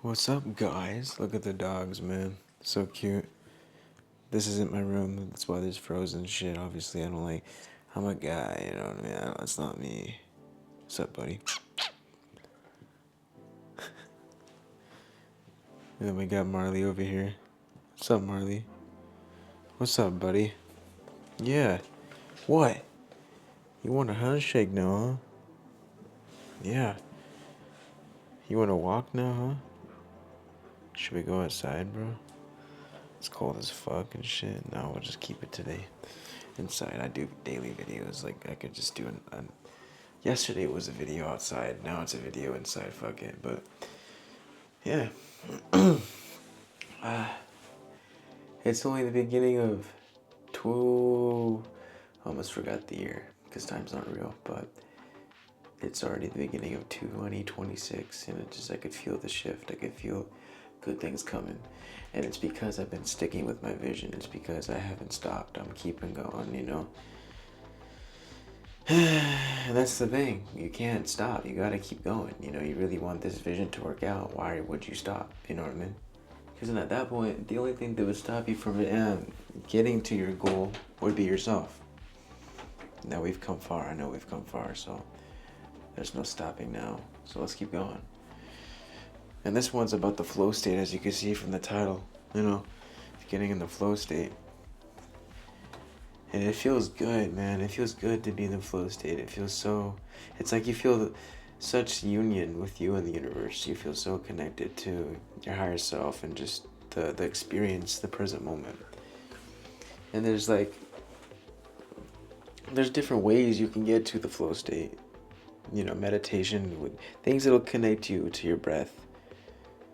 What's up, guys? Look at the dogs, man. So cute. This isn't my room. That's why there's frozen shit. Obviously, I don't like. I'm a guy, you know what I mean? That's not me. What's up, buddy? And then we got Marley over here. What's up, Marley? What's up, buddy? Yeah. What? You want a handshake now, huh? Yeah. You want to walk now, huh? Should we go outside, bro? It's cold as fuck and shit. No, we'll just keep it today. Inside, I do daily videos. Like, I could just do an yesterday it was a video outside. Now it's a video inside. Fuck it. But yeah, it's only the beginning of two. I almost forgot the year because time's not real. But it's already the beginning of 2026, and it just I could feel the shift. I could feel good things coming, and it's because I've been sticking with my vision. It's because I haven't stopped. I'm keeping going. And that's the thing. You can't stop. You gotta keep going. You really want this vision to work out. Why would you stop? You know what I mean? Because at that point, the only thing that would stop you from getting to your goal would be yourself. Now we've come far. I know we've come far, so there's no stopping now. So let's keep going. And this one's about the flow state, as you can see from the title. Getting in the flow state. And it feels good, man. It feels good to be in the flow state. It's like you feel such union with you and the universe. You feel so connected to your higher self and just the experience, the present moment. And there's different ways you can get to the flow state. Meditation, with things that'll connect you to your breath.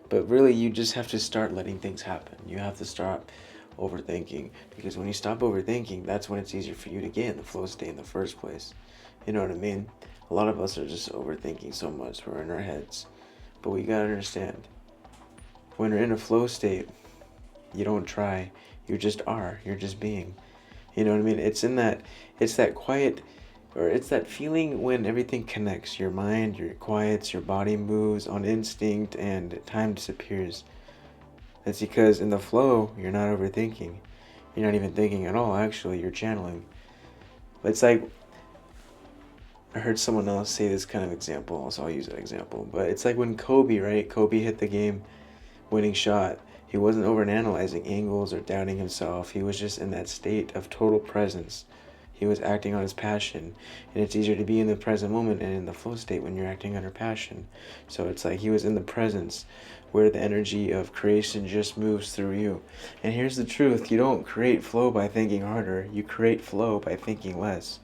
But really, you just have to start letting things happen. You have to start overthinking, because when you stop overthinking, that's when it's easier for you to get in the flow state in the first place. You know what I mean? A lot of us are just overthinking so much. We're in our heads. But we gotta understand, when you're in a flow state, you don't try. You just are. You're just being. You know what I mean? It's that quiet, or it's that feeling when everything connects. Your mind, your quiets, your body moves on instinct, and time disappears. That's because in the flow, you're not overthinking. You're not even thinking at all, actually. You're channeling. It's like, I heard someone else say this kind of example, so I'll use that example. But it's like when Kobe, right? Kobe hit the game winning shot. He wasn't overanalyzing angles or doubting himself. He was just in that state of total presence. He was acting on his passion. And it's easier to be in the present moment and in the flow state when you're acting under passion. So it's like he was in the presence where the energy of creation just moves through you. And here's the truth. You don't create flow by thinking harder. You create flow by thinking less.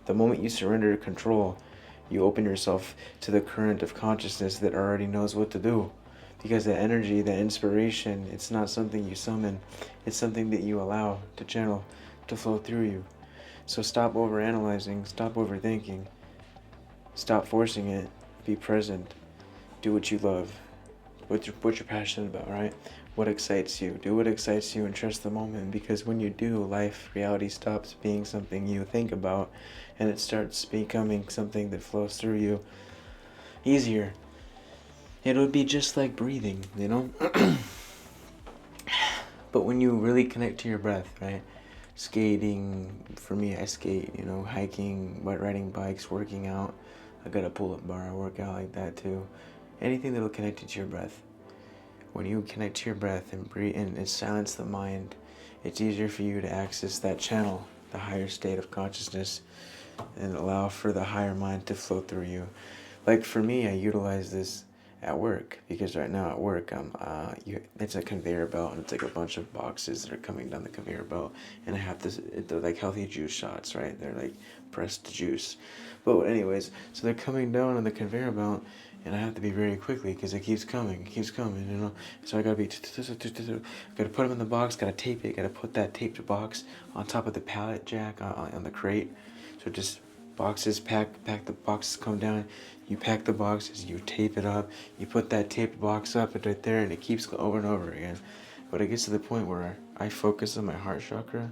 The moment you surrender control, you open yourself to the current of consciousness that already knows what to do. Because that energy, that inspiration, it's not something you summon. It's something that you allow to channel, to flow through you. So stop overanalyzing, stop overthinking, stop forcing it, be present, do what you love, what you're passionate about, right? What excites you. Do what excites you and trust the moment, because when you do, reality stops being something you think about and it starts becoming something that flows through you easier. It would be just like breathing, But when you really connect to your breath, right? Skating, for me, I skate, hiking, riding bikes, working out. I got a pull-up bar, I work out like that too. Anything that'll connect you to your breath. When you connect to your breath and breathe and silence the mind, it's easier for you to access that channel, the higher state of consciousness, and allow for the higher mind to flow through you. Like for me, I utilize this at work, because right now at work it's a conveyor belt, and it's like a bunch of boxes that are coming down the conveyor belt, and I have they're like healthy juice shots, right? They're like pressed juice. But anyways, so they're coming down on the conveyor belt, and I have to be very quickly because it keeps coming, so I gotta gotta put them in the box, gotta tape it, gotta put that taped box on top of the pallet jack on the crate. So just boxes, pack the boxes, come down, you pack the boxes, you tape it up, you put that taped box up and right there, and it keeps over and over again. But it gets to the point where I focus on my heart chakra,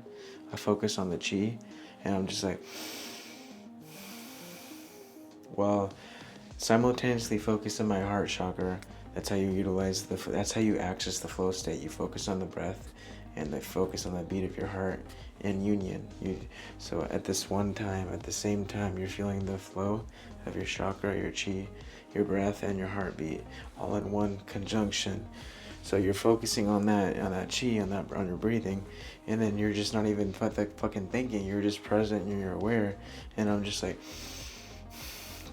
I focus on the chi, and I'm just like, while simultaneously focus on my heart chakra, That's how you utilize that's how you access the flow state. You focus on the breath and the focus on the beat of your heart in union. So at this one time, at the same time, you're feeling the flow of your chakra, your chi, your breath, and your heartbeat all in one conjunction. So you're focusing on that chi, on your breathing, and then you're just not even fucking thinking. You're just present and you're aware. And I'm just like,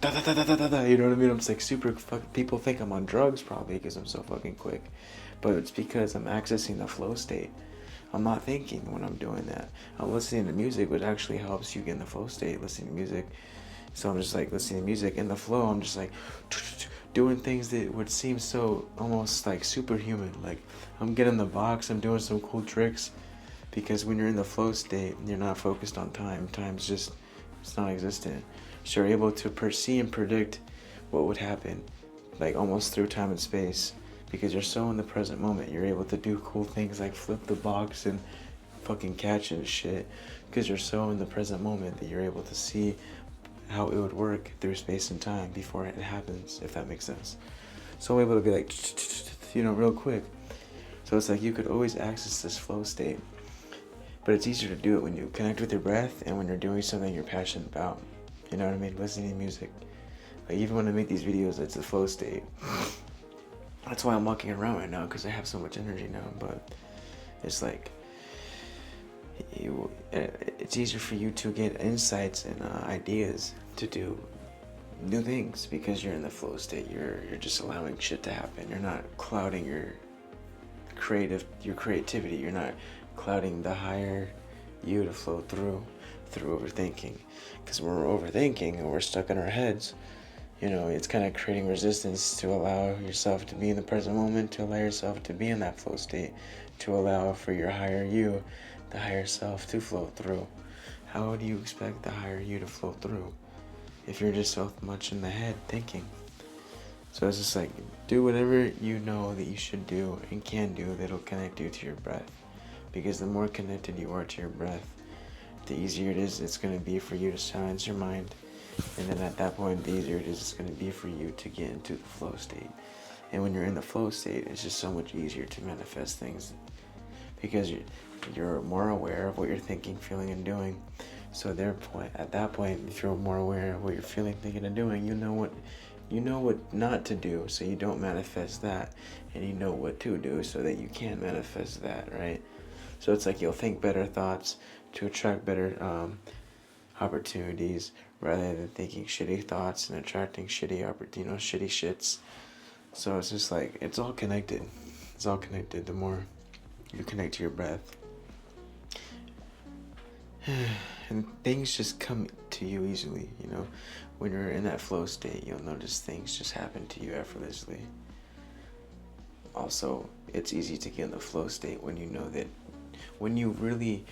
da da da da da da. You know what I mean? I'm just like super. People think I'm on drugs probably because I'm so fucking quick, but it's because I'm accessing the flow state. I'm not thinking when I'm doing that. I'm listening to music, which actually helps you get in the flow state. Listening to music. So I'm just like listening to music in the flow. I'm just like doing things that would seem so almost like superhuman. Like I'm getting the box, I'm doing some cool tricks, because when you're in the flow state, you're not focused on time. Time's just, it's non-existent. So you're able to perceive and predict what would happen, like almost through time and space, because you're so in the present moment. You're able to do cool things like flip the box and fucking catch and shit, because you're so in the present moment that you're able to see how it would work through space and time before it happens, if that makes sense. So I'm able to be like, real quick. So it's like you could always access this flow state, but it's easier to do it when you connect with your breath and when you're doing something you're passionate about. You know what I mean? Listening to music. Like even when I make these videos, it's the flow state. That's why I'm walking around right now, because I have so much energy now. But it's like, it's easier for you to get insights and ideas to do new things because you're in the flow state. You're just allowing shit to happen. You're not clouding your creativity. You're not clouding the higher you to flow through overthinking. Because when we're overthinking and we're stuck in our heads, it's kind of creating resistance to allow yourself to be in the present moment, to allow yourself to be in that flow state, to allow for your higher you, the higher self, to flow through. How do you expect the higher you to flow through if you're just so much in the head thinking? So it's just like, do whatever you know that you should do and can do that'll connect you to your breath. Because the more connected you are to your breath, the easier it's going to be for you to silence your mind. And then at that point, the easier it's going to be for you to get into the flow state. And when you're in the flow state, it's just so much easier to manifest things, because you're more aware of what you're thinking, feeling, and doing. So at that point, if you're more aware of what you're feeling, thinking, and doing, you know what not to do, so you don't manifest that, and you know what to do so that you can manifest that, right? So it's like you'll think better thoughts to attract better opportunities, rather than thinking shitty thoughts and attracting shitty shits. So it's just like, it's all connected. It's all connected. The more you connect to your breath, and things just come to you easily. When you're in that flow state, you'll notice things just happen to you effortlessly. Also, it's easy to get in the flow state when you really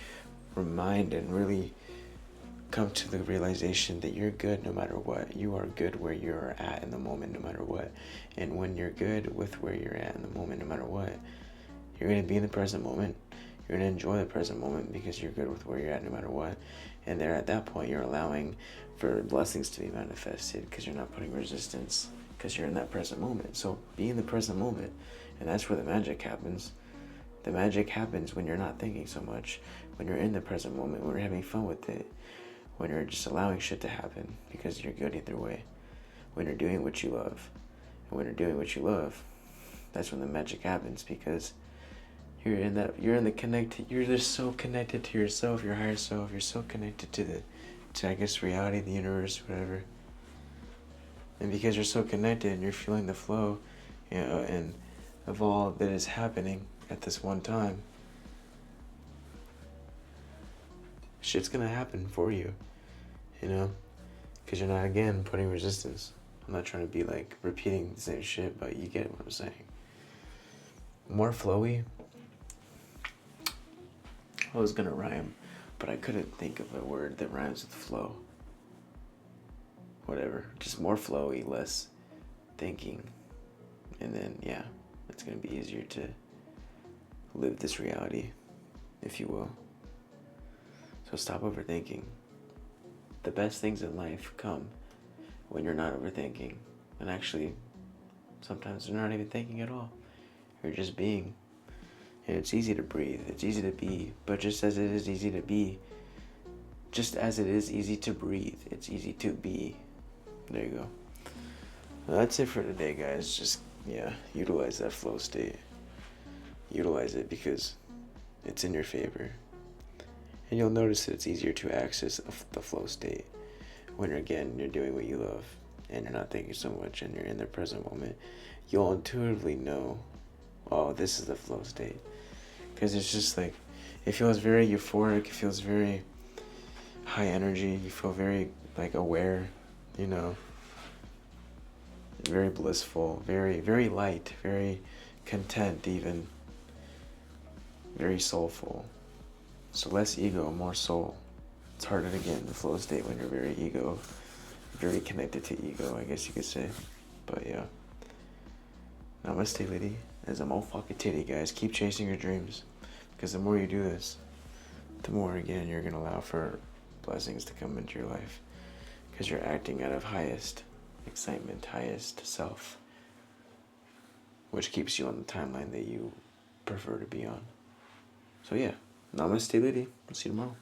remind and really come to the realization that you're good no matter what. You are good where you're at in the moment no matter what. And when you're good with where you're at in the moment no matter what, you're going to be in the present moment. You're going to enjoy the present moment because you're good with where you're at no matter what. And there, at that point, you're allowing for blessings to be manifested, because you're not putting resistance, because you're in that present moment. So be in the present moment, and that's where the magic happens. The magic happens when you're not thinking so much, when you're in the present moment, when you're having fun with it, when you're just allowing shit to happen, because you're good either way. When you're doing what you love. And when you're doing what you love, that's when the magic happens, because you're just so connected to yourself, your higher self. You're so connected to I guess, reality, the universe, whatever. And because you're so connected and you're feeling the flow, and of all that is happening at this one time, shit's gonna happen for you, because you're not, again, putting resistance. I'm not trying to be like repeating the same shit, but you get what I'm saying. More flowy. I was gonna rhyme, but I couldn't think of a word that rhymes with flow. Whatever, just more flowy, less thinking, and then it's gonna be easier to live this reality, if you will. So stop overthinking. The best things in life come when you're not overthinking, and actually Sometimes they're not even thinking at all. You're just being. And it's easy to breathe. It's easy to be. But just as it is easy to be, just as it is easy to breathe, it's easy to be. There you go. Well, that's it for today, guys. Just, utilize that flow state. Utilize it because it's in your favor. And you'll notice that it's easier to access the flow state when, you're doing what you love and you're not thinking so much and you're in the present moment. You'll intuitively know, oh, this is the flow state. Because it's just like, it feels very euphoric. It feels very high energy. You feel very, aware, very blissful, very, very light, very content even, very soulful. So less ego, more soul. It's harder to get in the flow state when you're very connected to ego, I guess you could say. But yeah. Namaste, lady. As a motherfucking titty, guys. Keep chasing your dreams. Because the more you do this, the more, again, you're going to allow for blessings to come into your life. Because you're acting out of highest excitement, highest self. Which keeps you on the timeline that you prefer to be on. So yeah. Namaste, lady. I'll see you tomorrow.